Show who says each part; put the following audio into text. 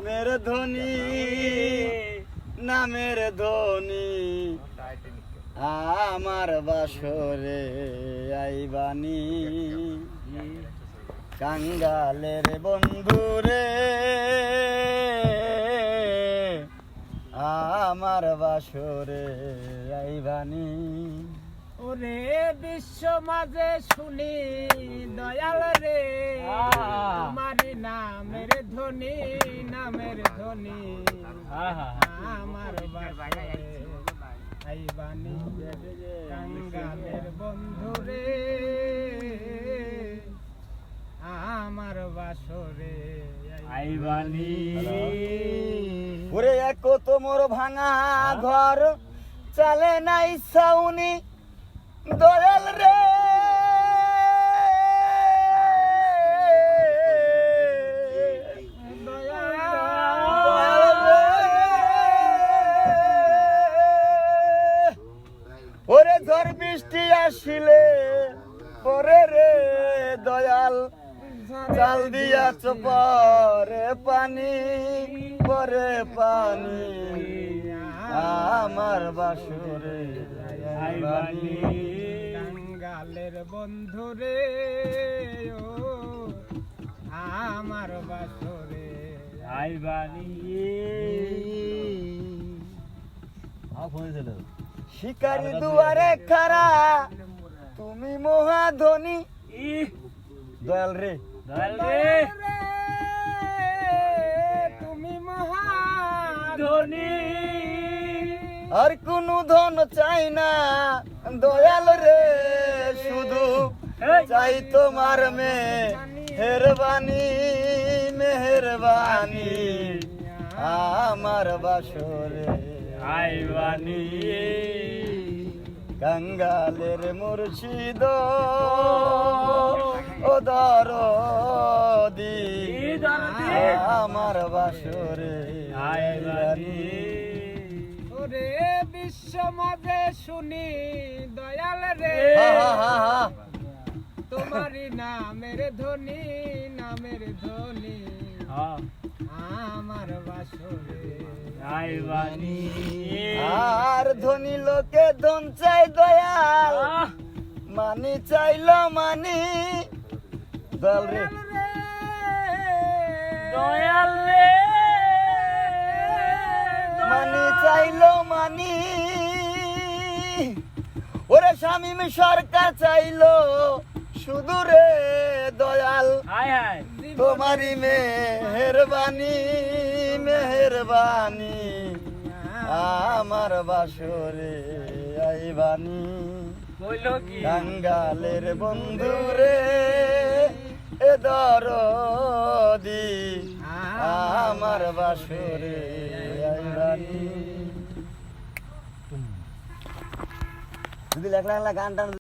Speaker 1: মেরে ধনী নামের ধনী আমার বাসরে আইবানি কাঙ্গালের বন্ধুরে আমার বাসরে আইবানি।
Speaker 2: ওরে বিশ্ব মাঝে শুনি দয়াল রে আমার নামের ধ্বনি নামের ধ্বনি আমার বাসরে আইবানি কাঙ্গালের বন্ধু রে আমার বাসরে
Speaker 3: আইবানি।
Speaker 1: ওরে এক তোমর ভাঙা ঘর চলে নাই সাউনি দয়াল রে ওরে ঝড় বৃষ্টি আসিলে পরে রে দয়াল চাল দিয়াছ পরে পানি পরে পানি আমার বাসরে আইবানি
Speaker 2: কাঙ্গালের বন্ধু রে ও আমার বাসরে
Speaker 3: আইবানি।
Speaker 1: শিকারি দুয়ারে খারা তুমি মহাধনী দয়াল রে
Speaker 3: দয়াল রে
Speaker 2: তুমি মহাধনী
Speaker 1: আর কোন ধন চাই না দয়াল রে শুধু চাই তোমার মেহেরবানি মেহেরবানি আমার বাসরে
Speaker 3: আইবানি।
Speaker 1: কাঙ্গালের মুর্শিদ ও দরদি আমার বাসরে আইবানি।
Speaker 2: ওরে বিশ্ব মাঝে শুনি দয়াল রে তোমারি নামের ধ্বনি নামের ধ্বনি আমার বাসরে
Speaker 3: আইবানি।
Speaker 1: আর ধনী লোকে ধন চাই দয়াল মানি চাইল মানি দয়াল রে
Speaker 3: দয়াল রে
Speaker 1: মানি চাইল মানি ওরে শামীম সরকার চাইল শুধু রে দয়াল
Speaker 3: হায় হায়
Speaker 1: তোমারি মেহেরবানি মেহেরবানি আমার বাসরে আইবানি
Speaker 3: বইল কি
Speaker 1: কাঙ্গালের বন্ধু রে এ দরদি আমার বাসরে আইবানি। যদি লেখলা গান টান